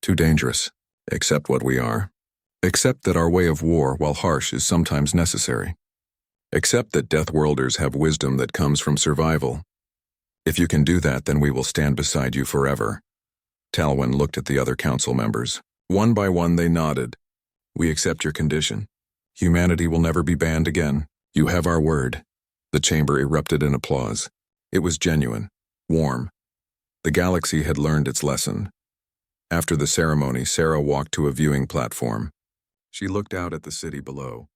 too dangerous. Accept what we are. Accept that our way of war, while harsh, is sometimes necessary. Accept that Deathworlders have wisdom that comes from survival. If you can do that, then we will stand beside you forever. Talwen looked at the other council members. One by one they nodded. We accept your condition. Humanity will never be banned again. You have our word. The chamber erupted in applause. It was genuine, warm. The galaxy had learned its lesson. After the ceremony, Sarah walked to a viewing platform. She looked out at the city below.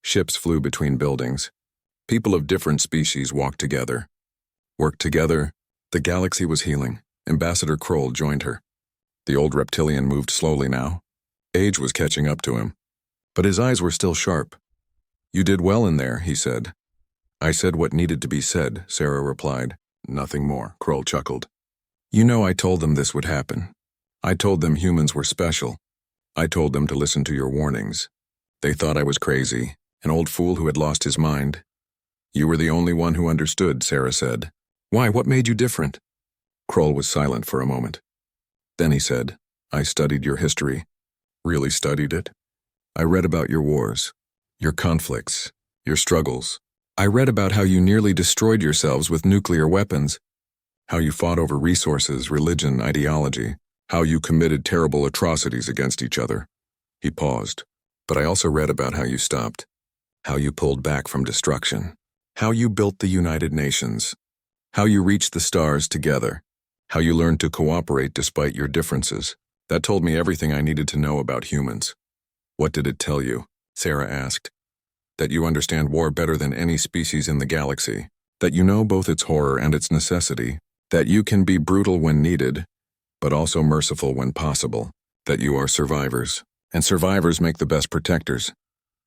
Ships flew between buildings. People of different species walked together. Worked together. The galaxy was healing. Ambassador Kroll joined her. The old reptilian moved slowly now. Age was catching up to him, but his eyes were still sharp. "You did well in there," he said. "I said what needed to be said," Sarah replied. "Nothing more," Kroll chuckled. "You know I told them this would happen. I told them humans were special. I told them to listen to your warnings. They thought I was crazy, an old fool who had lost his mind." "You were the only one who understood," Sarah said. "Why, what made you different?" Kroll was silent for a moment. Then he said, "I studied your history." "Really studied it?" "I read about your wars, your conflicts, your struggles. I read about how you nearly destroyed yourselves with nuclear weapons, how you fought over resources, religion, ideology, how you committed terrible atrocities against each other." He paused. "But I also read about how you stopped, how you pulled back from destruction, how you built the United Nations, how you reached the stars together, how you learned to cooperate despite your differences. That told me everything I needed to know about humans." "What did it tell you?" Sarah asked. "That you understand war better than any species in the galaxy, that you know both its horror and its necessity, that you can be brutal when needed, but also merciful when possible, that you are survivors, and survivors make the best protectors."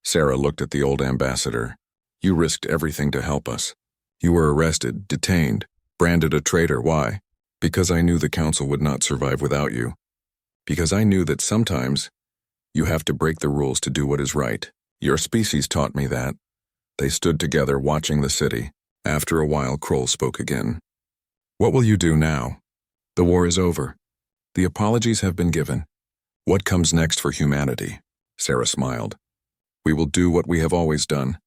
Sarah looked at the old ambassador. "You risked everything to help us. You were arrested, detained, branded a traitor. Why? Because I knew the council would not survive without you. Because I knew that sometimes you have to break the rules to do what is right. Your species taught me that." They stood together watching the city. After a while, Kroll spoke again. "What will you do now? The war is over. The apologies have been given. What comes next for humanity?" Sarah smiled. "We will do what we have always done.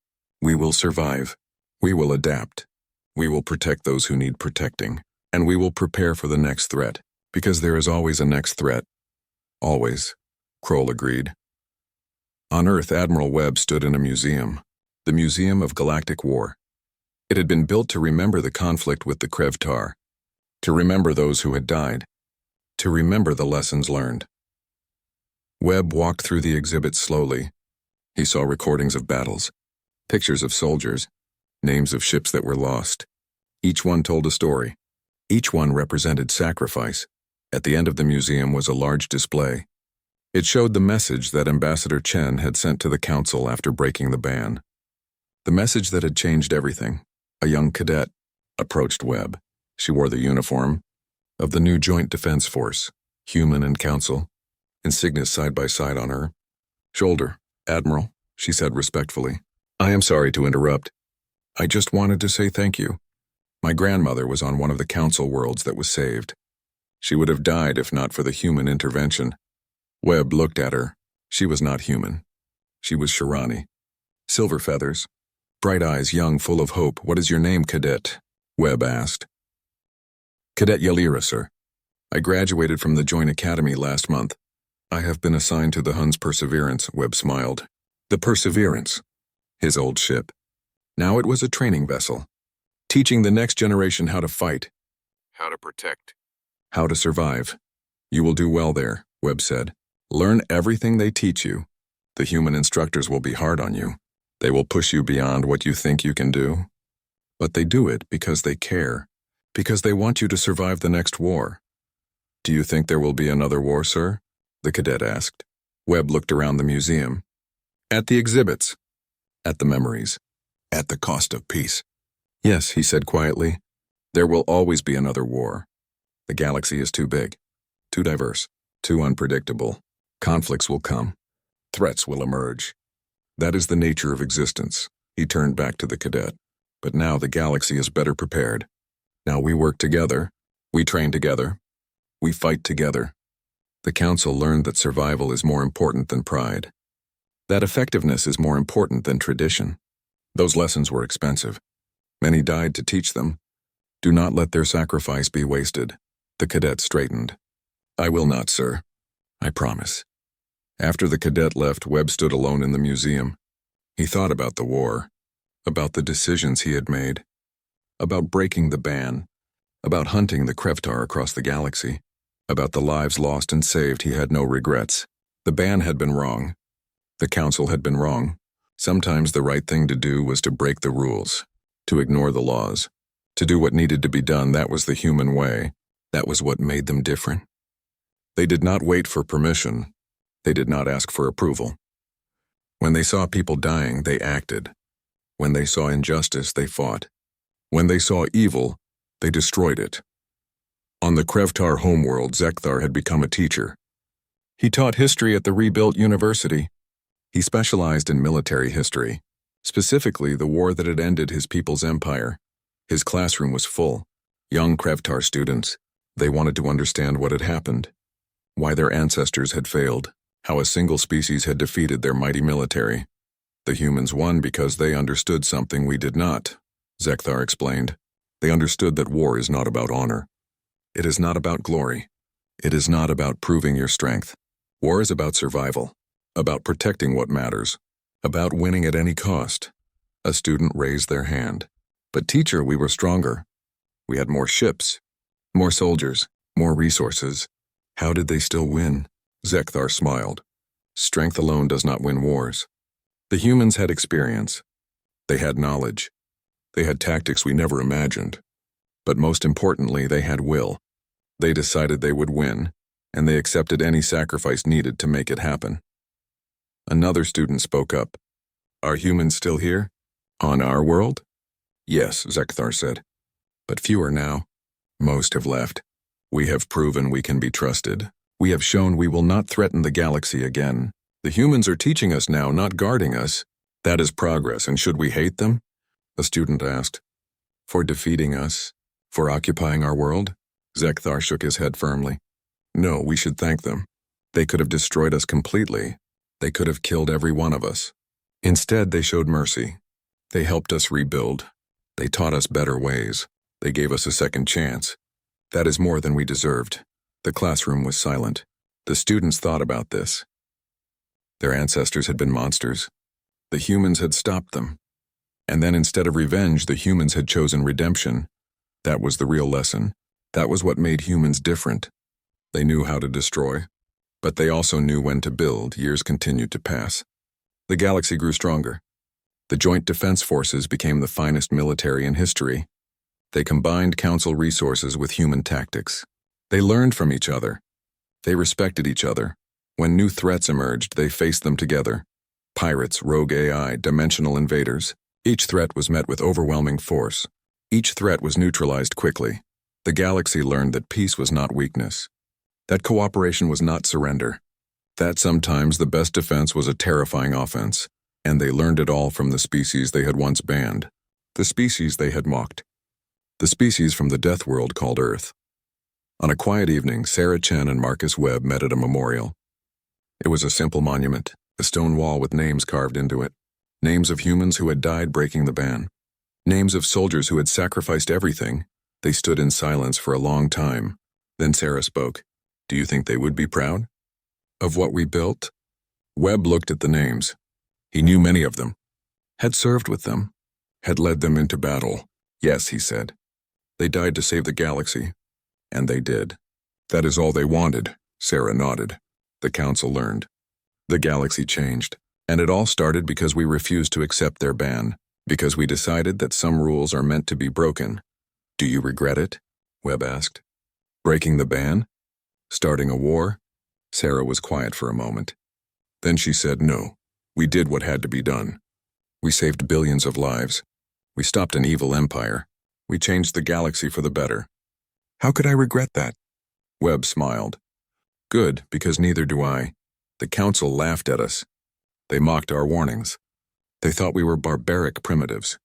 We will survive. We will adapt. We will protect those who need protecting. And we will prepare for the next threat, because there is always a next threat." "Always," Kroll agreed. On Earth, Admiral Webb stood in a museum, the Museum of Galactic War. It had been built to remember the conflict with the Krevtar, to remember those who had died, to remember the lessons learned. Webb walked through the exhibit slowly. He saw recordings of battles, pictures of soldiers, names of ships that were lost. Each one told a story. Each one represented sacrifice. At the end of the museum was a large display. It showed the message that Ambassador Chen had sent to the council after breaking the ban. The message that had changed everything. A young cadet approached Webb. She wore the uniform of the new Joint Defense Force, human and council, insignias side by side on her shoulder. "Admiral," she said respectfully, "I am sorry to interrupt. I just wanted to say thank you. My grandmother was on one of the council worlds that was saved. She would have died if not for the human intervention." Webb looked at her. She was not human. She was Shirani. Silver feathers, bright eyes, young, full of hope. "What is your name, Cadet?" Webb asked. "Cadet Yalira, sir. I graduated from the Joint Academy last month. I have been assigned to the Hun's Perseverance," Webb smiled. The Perseverance, his old ship. Now it was a training vessel, teaching the next generation how to fight, how to protect, how to survive. "You will do well there," Webb said. "Learn everything they teach you. The human instructors will be hard on you. They will push you beyond what you think you can do. But they do it because they care, because they want you to survive the next war." "Do you think there will be another war, sir?" the cadet asked. Webb looked around the museum. "At the exhibits, at the memories, at the cost of peace." "Yes," he said quietly. "There will always be another war. The galaxy is too big, too diverse, too unpredictable. Conflicts will come. Threats will emerge. That is the nature of existence." He turned back to the cadet. "But now the galaxy is better prepared. Now we work together. We train together. We fight together. The council learned that survival is more important than pride. That effectiveness is more important than tradition. Those lessons were expensive. Many died to teach them. Do not let their sacrifice be wasted." The cadet straightened. "I will not, sir. I promise." After the cadet left, Webb stood alone in the museum. He thought about the war, about the decisions he had made, about breaking the ban, about hunting the Krevtar across the galaxy, about the lives lost and saved. He had no regrets. The ban had been wrong. The council had been wrong. Sometimes the right thing to do was to break the rules, to ignore the laws, to do what needed to be done. That was the human way. That was what made them different. They did not wait for permission. They did not ask for approval. When they saw people dying, they acted. When they saw injustice, they fought. When they saw evil, they destroyed it. On the Krevtar homeworld, Zekthar had become a teacher. He taught history at the rebuilt university. He specialized in military history, specifically the war that had ended his people's empire. His classroom was full. Young Krevtar students. They wanted to understand what had happened, why their ancestors had failed, how a single species had defeated their mighty military. The humans won because they understood something we did not, Zekthar explained. They understood that war is not about honor. It is not about glory. It is not about proving your strength. War is about survival, about protecting what matters, about winning at any cost. A student raised their hand. But teacher, we were stronger. We had more ships, more soldiers, more resources. How did they still win? Zekthar smiled. Strength alone does not win wars. The humans had experience. They had knowledge. They had tactics we never imagined. But most importantly, they had will. They decided they would win, and they accepted any sacrifice needed to make it happen. Another student spoke up. Are humans still here? On our world? Yes, Zekthar said. But fewer now. Most have left. We have proven we can be trusted. We have shown we will not threaten the galaxy again. The humans are teaching us now, not guarding us. That is progress, and should we hate them? A student asked. For defeating us? For occupying our world? Zekthar shook his head firmly. No, we should thank them. They could have destroyed us completely. They could have killed every one of us. Instead, they showed mercy. They helped us rebuild. They taught us better ways. They gave us a second chance. That is more than we deserved. The classroom was silent. The students thought about this. Their ancestors had been monsters. The humans had stopped them. And then instead of revenge, the humans had chosen redemption. That was the real lesson. That was what made humans different. They knew how to destroy, but they also knew when to build. Years continued to pass. The galaxy grew stronger. The Joint Defense Forces became the finest military in history. They combined council resources with human tactics. They learned from each other. They respected each other. When new threats emerged, they faced them together. Pirates, rogue AI, dimensional invaders. Each threat was met with overwhelming force. Each threat was neutralized quickly. The galaxy learned that peace was not weakness. That cooperation was not surrender. That sometimes the best defense was a terrifying offense. And they learned it all from the species they had once banned. The species they had mocked. The species from the death world called Earth. On a quiet evening, Sarah Chen and Marcus Webb met at a memorial. It was a simple monument, a stone wall with names carved into it. Names of humans who had died breaking the ban. Names of soldiers who had sacrificed everything. They stood in silence for a long time. Then Sarah spoke. Do you think they would be proud? Of what we built? Webb looked at the names. He knew many of them. Had served with them. Had led them into battle. Yes, he said. They died to save the galaxy. And they did. That is all they wanted, Sarah nodded. The council learned. The galaxy changed. And it all started because we refused to accept their ban. Because we decided that some rules are meant to be broken. Do you regret it? Webb asked. Breaking the ban? Starting a war? Sarah was quiet for a moment. Then she said no. We did what had to be done. We saved billions of lives. We stopped an evil empire. We changed the galaxy for the better. How could I regret that? Webb smiled. Good, because neither do I. The council laughed at us. They mocked our warnings. They thought we were barbaric primitives.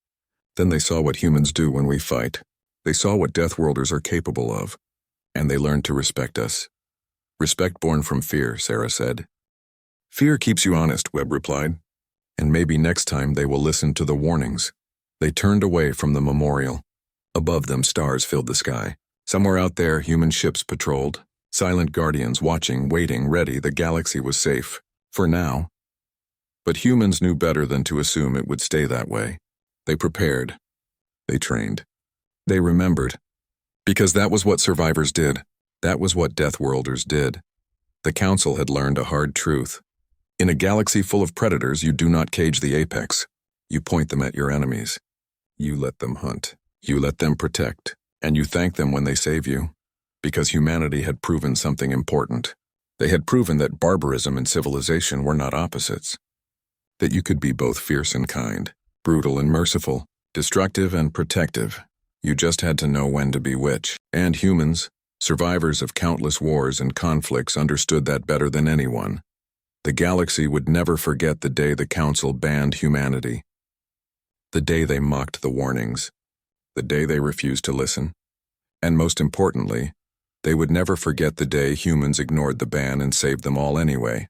Then they saw what humans do when we fight. They saw what Deathworlders are capable of. And they learned to respect us. Respect born from fear, Sarah said. Fear keeps you honest, Webb replied. And maybe next time they will listen to the warnings. They turned away from the memorial. Above them, stars filled the sky. Somewhere out there, human ships patrolled. Silent guardians watching, waiting, ready. The galaxy was safe. For now. But humans knew better than to assume it would stay that way. They prepared. They trained. They remembered. Because that was what survivors did. That was what Deathworlders did. The council had learned a hard truth. In a galaxy full of predators, you do not cage the apex. You point them at your enemies. You let them hunt. You let them protect. And you thank them when they save you. Because humanity had proven something important. They had proven that barbarism and civilization were not opposites, that you could be both fierce and kind, brutal and merciful, destructive and protective. You just had to know when to be which. And humans, survivors of countless wars and conflicts, understood that better than anyone. The galaxy would never forget the day the Council banned humanity, the day they mocked the warnings, the day they refused to listen, and most importantly, they would never forget the day humans ignored the ban and saved them all anyway.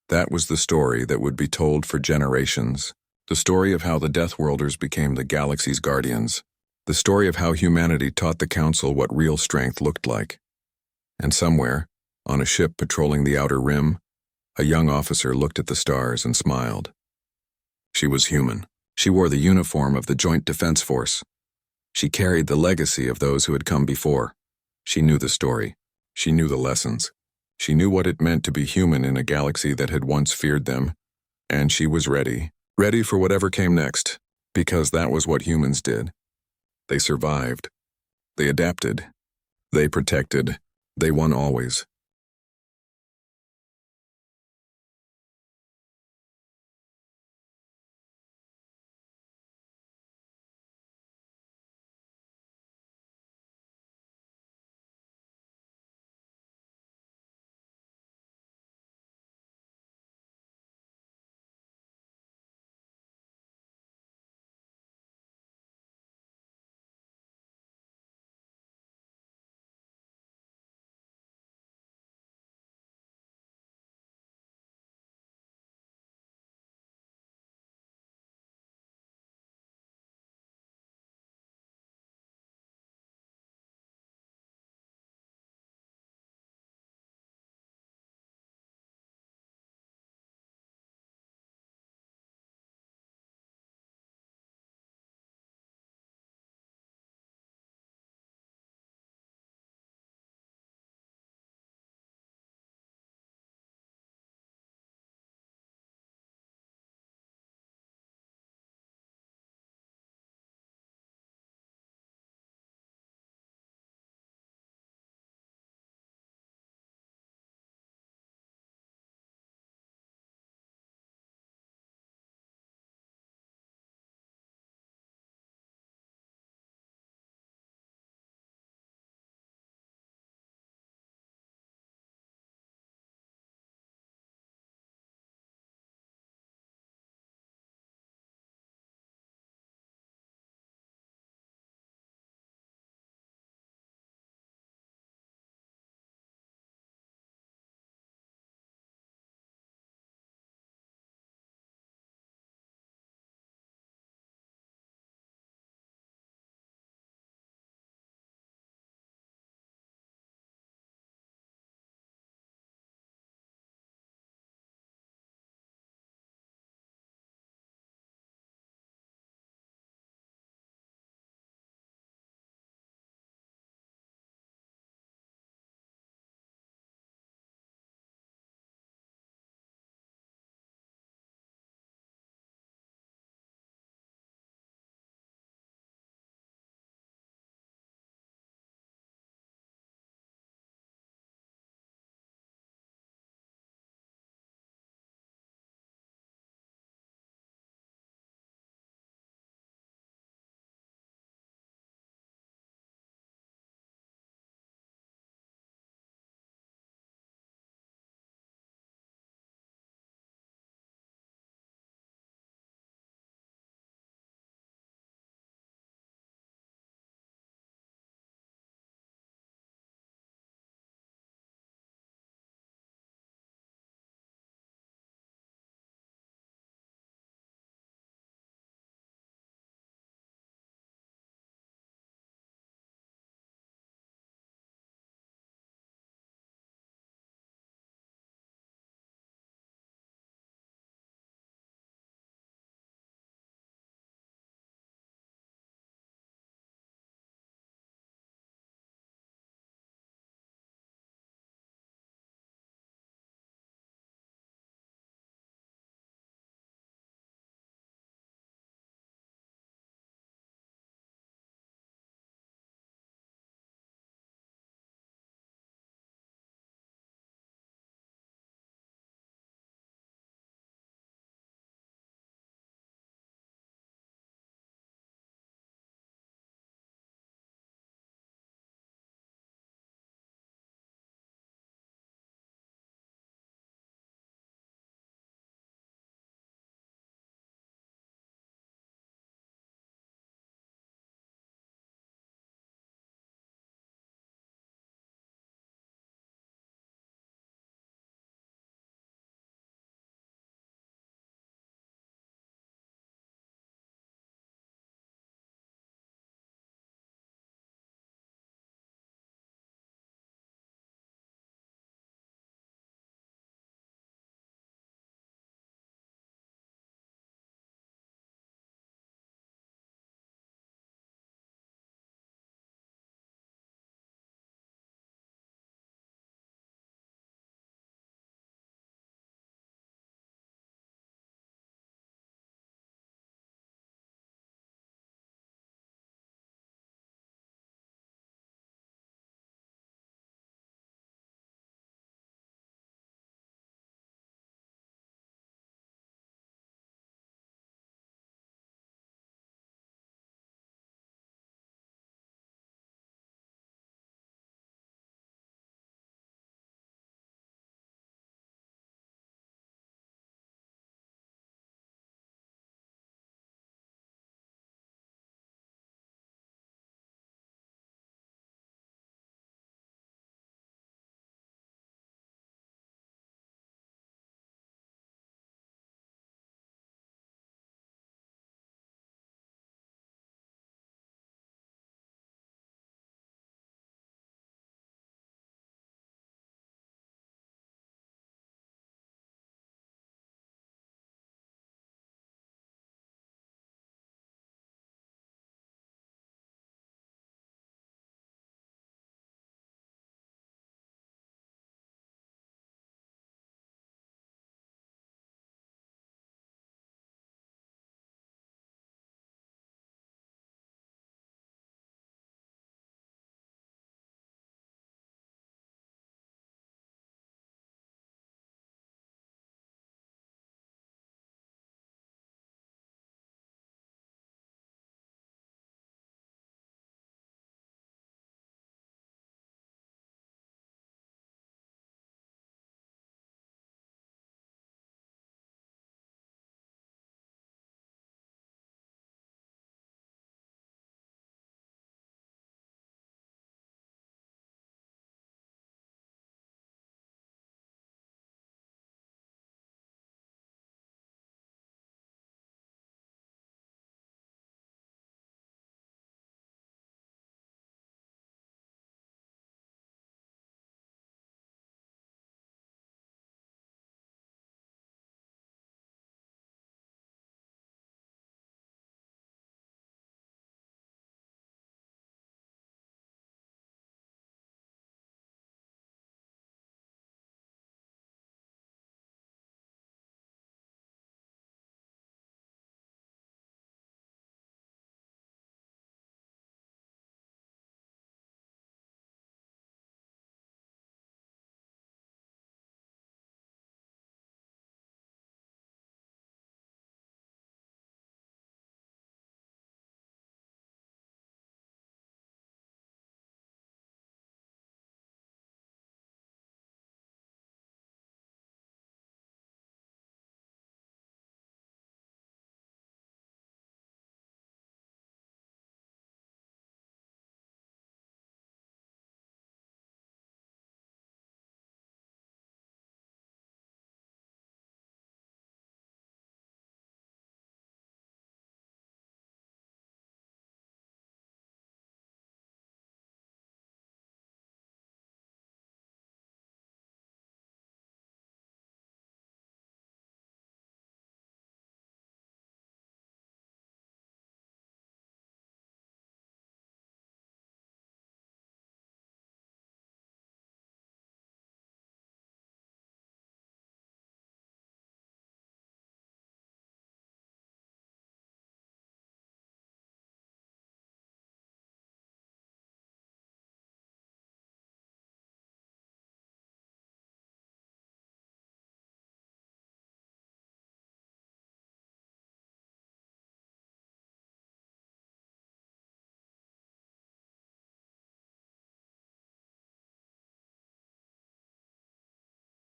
That was the story that would be told for generations, the story of how the Deathworlders became the galaxy's guardians, the story of how humanity taught the Council what real strength looked like. And somewhere, on a ship patrolling the outer rim, a young officer looked at the stars and smiled. She was human. She wore the uniform of the Joint Defense Force. She carried the legacy of those who had come before. She knew the story. She knew the lessons. She knew what it meant to be human in a galaxy that had once feared them. And she was ready. Ready for whatever came next, because that was what humans did. They survived. They adapted. They protected. They won always.